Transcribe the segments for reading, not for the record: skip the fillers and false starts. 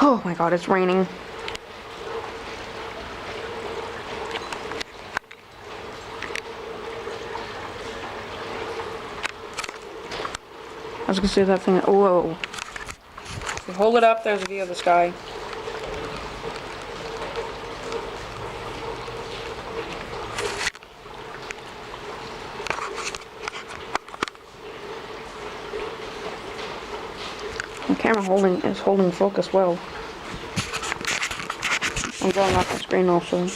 Oh my god, it's raining. I was gonna say that thing. Whoa. If you hold it up, there's a view of the sky. The camera is holding focus well. I'm going off the screen also.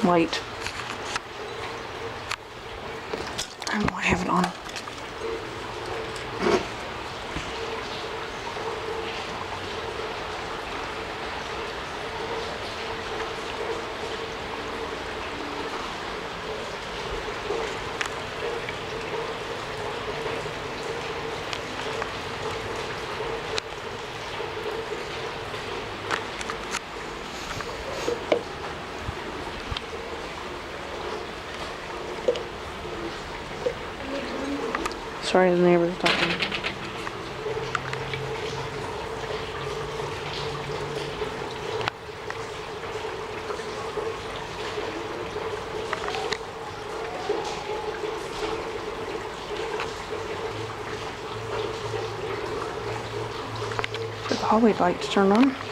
Light. I don't know why I have it on. Sorry, the neighbor's talking. The hallway lights turned on.